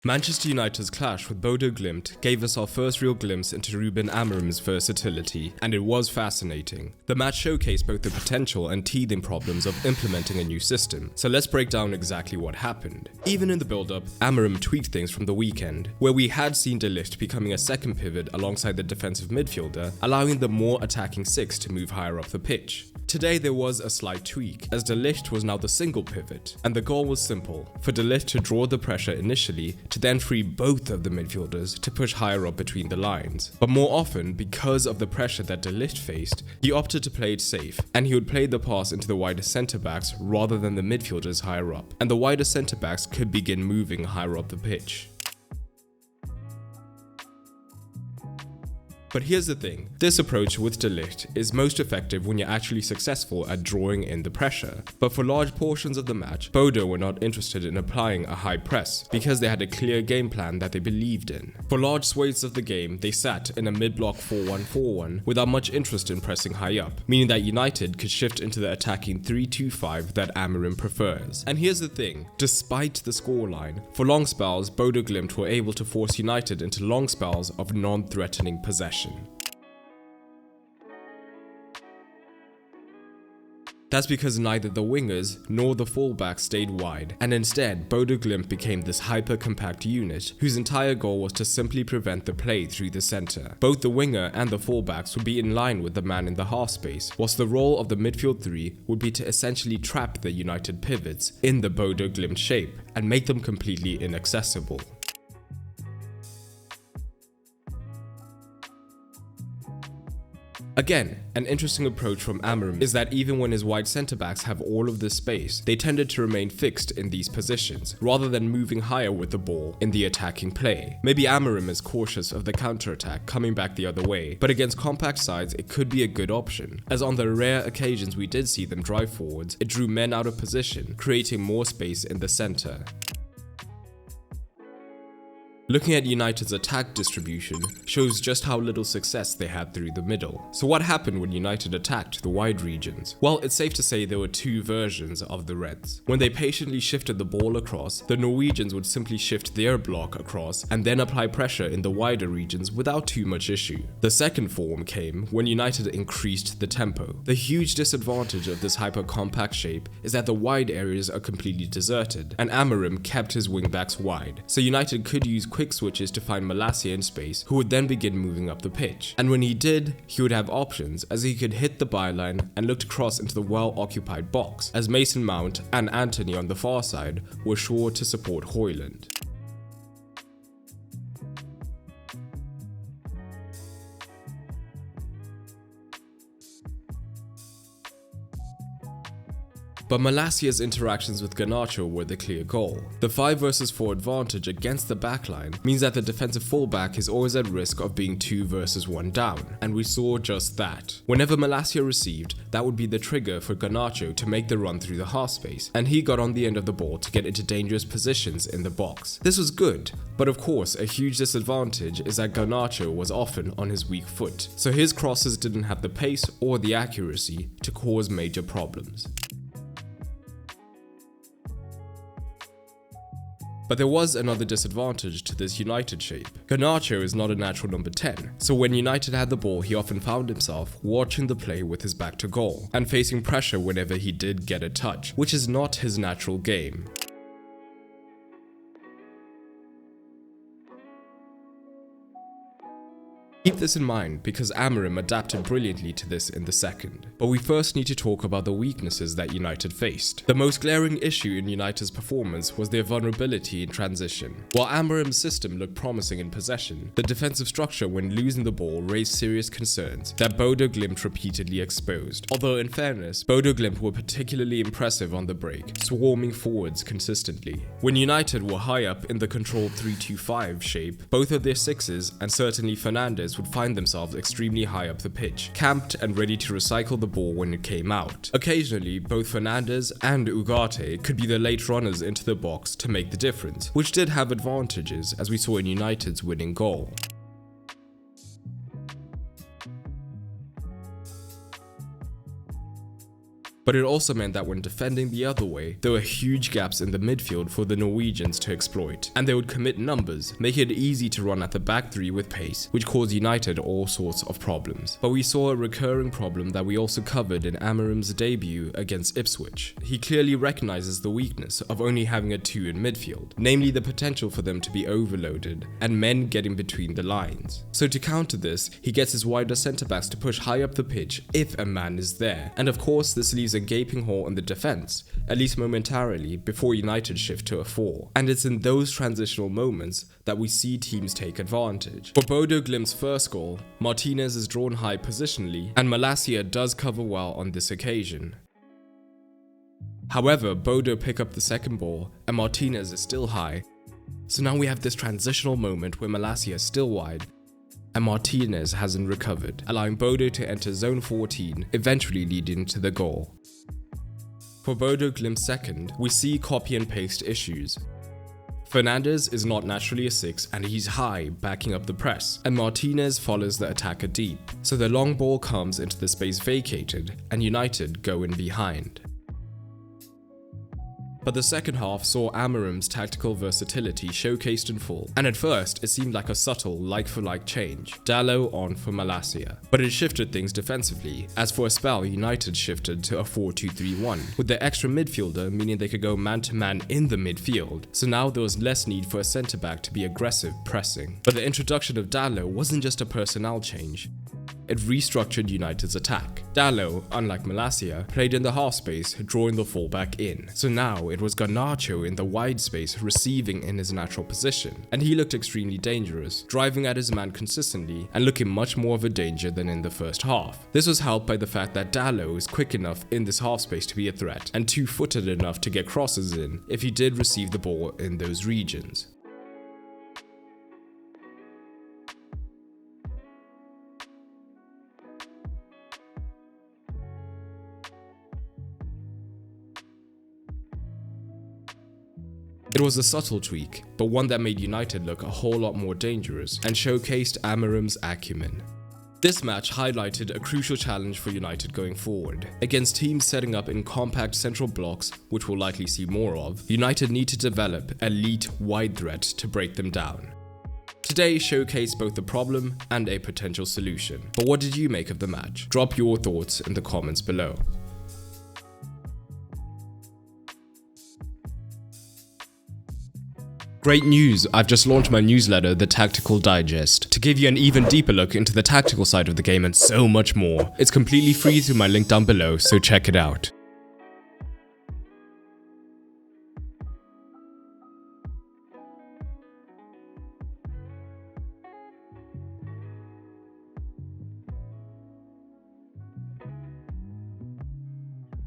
Manchester United's clash with Bodo Glimt gave us our first real glimpse into Ruben Amorim's versatility, and it was fascinating. The match showcased both the potential and teething problems of implementing a new system, so let's break down exactly what happened. Even in the build-up, Amorim tweaked things from the weekend, where we had seen De Ligt becoming a second pivot alongside the defensive midfielder, allowing the more attacking six to move higher up the pitch. Today there was a slight tweak, as De Ligt was now the single pivot, and the goal was simple, for De Ligt to draw the pressure initially, to then free both of the midfielders to push higher up between the lines. But more often, because of the pressure that De Ligt faced, he opted to play it safe, and he would play the pass into the wider centre-backs rather than the midfielders higher up, and the wider centre-backs could begin moving higher up the pitch. But here's the thing, this approach with De Ligt is most effective when you're actually successful at drawing in the pressure. But for large portions of the match, Bodo were not interested in applying a high press, because they had a clear game plan that they believed in. For large swathes of the game, they sat in a mid-block 4-1-4-1 without much interest in pressing high up, meaning that United could shift into the attacking 3-2-5 that Amorim prefers. And here's the thing, despite the scoreline, for long spells, Bodo Glimt were able to force United into long spells of non-threatening possession. That's because neither the wingers nor the fullbacks stayed wide, and instead Bodo Glimt became this hyper-compact unit whose entire goal was to simply prevent the play through the centre. Both the winger and the fullbacks would be in line with the man in the half space, whilst the role of the midfield three would be to essentially trap the United pivots in the Bodo Glimt shape and make them completely inaccessible. Again, an interesting approach from Amorim is that even when his wide centre-backs have all of this space, they tended to remain fixed in these positions, rather than moving higher with the ball in the attacking play. Maybe Amorim is cautious of the counter-attack coming back the other way, but against compact sides it could be a good option, as on the rare occasions we did see them drive forwards, it drew men out of position, creating more space in the centre. Looking at United's attack distribution shows just how little success they had through the middle. So what happened when United attacked the wide regions? Well, it's safe to say there were two versions of the Reds. When they patiently shifted the ball across, the Norwegians would simply shift their block across and then apply pressure in the wider regions without too much issue. The second form came when United increased the tempo. The huge disadvantage of this hyper-compact shape is that the wide areas are completely deserted, and Amorim kept his wingbacks wide, so United could use quick switches to find Malacia in space, who would then begin moving up the pitch. And when he did, he would have options, as he could hit the byline and look to cross into the well-occupied box, as Mason Mount and Anthony on the far side were sure to support Højlund. But Malacia's interactions with Garnacho were the clear goal. The 5 versus 4 advantage against the backline means that the defensive fullback is always at risk of being 2 versus 1 down, and we saw just that. Whenever Malacia received, that would be the trigger for Garnacho to make the run through the half space, and he got on the end of the ball to get into dangerous positions in the box. This was good, but of course a huge disadvantage is that Garnacho was often on his weak foot, so his crosses didn't have the pace or the accuracy to cause major problems. But there was another disadvantage to this United shape. Garnacho is not a natural number 10, so when United had the ball he often found himself watching the play with his back to goal, and facing pressure whenever he did get a touch, which is not his natural game. Keep this in mind because Amorim adapted brilliantly to this in the second. But we first need to talk about the weaknesses that United faced. The most glaring issue in United's performance was their vulnerability in transition. While Amorim's system looked promising in possession, the defensive structure when losing the ball raised serious concerns that Bodo Glimt repeatedly exposed. Although in fairness, Bodo Glimt were particularly impressive on the break, swarming forwards consistently. When United were high up in the controlled 3-2-5 shape, both of their sixes and certainly Fernandes would find themselves extremely high up the pitch, camped and ready to recycle the ball when it came out. Occasionally, both Fernandes and Ugarte could be the late runners into the box to make the difference, which did have advantages as we saw in United's winning goal. But it also meant that when defending the other way, there were huge gaps in the midfield for the Norwegians to exploit, and they would commit numbers, making it easy to run at the back three with pace, which caused United all sorts of problems. But we saw a recurring problem that we also covered in Amorim's debut against Ipswich. He clearly recognizes the weakness of only having a 2 in midfield, namely the potential for them to be overloaded and men getting between the lines. So to counter this, he gets his wider centre-backs to push high up the pitch if a man is there, and of course this leaves a gaping hole in the defense, at least momentarily, before United shift to a 4. And it's in those transitional moments that we see teams take advantage. For Bodo Glimt's first goal, Martinez is drawn high positionally, and Malacia does cover well on this occasion. However, Bodo pick up the second ball, and Martinez is still high, so now we have this transitional moment where Malacia is still wide, and Martinez hasn't recovered, allowing Bodo to enter zone 14, eventually leading to the goal. For Bodo Glimt's second, we see copy and paste issues. Fernandez is not naturally a 6 and he's high, backing up the press, and Martinez follows the attacker deep, so the long ball comes into the space vacated and United go in behind. But the second half saw Amorim's tactical versatility showcased in full, and at first it seemed like a subtle like-for-like change, Dalot on for Malacia. But it shifted things defensively, as for a spell United shifted to a 4-2-3-1, with their extra midfielder meaning they could go man-to-man in the midfield, so now there was less need for a centre-back to be aggressive pressing. But the introduction of Dalot wasn't just a personnel change. It restructured United's attack. Dalot, unlike Malacia, played in the half space, drawing the fullback in. So now it was Garnacho in the wide space receiving in his natural position, and he looked extremely dangerous, driving at his man consistently and looking much more of a danger than in the first half. This was helped by the fact that Dalot is quick enough in this half space to be a threat, and two-footed enough to get crosses in if he did receive the ball in those regions. It was a subtle tweak, but one that made United look a whole lot more dangerous and showcased Amorim's acumen. This match highlighted a crucial challenge for United going forward. Against teams setting up in compact central blocks, which we'll likely see more of, United need to develop elite wide threat to break them down. Today showcased both the problem and a potential solution. But what did you make of the match? Drop your thoughts in the comments below. Great news! I've just launched my newsletter, The Tactical Digest, to give you an even deeper look into the tactical side of the game and so much more. It's completely free through my link down below, so check it out.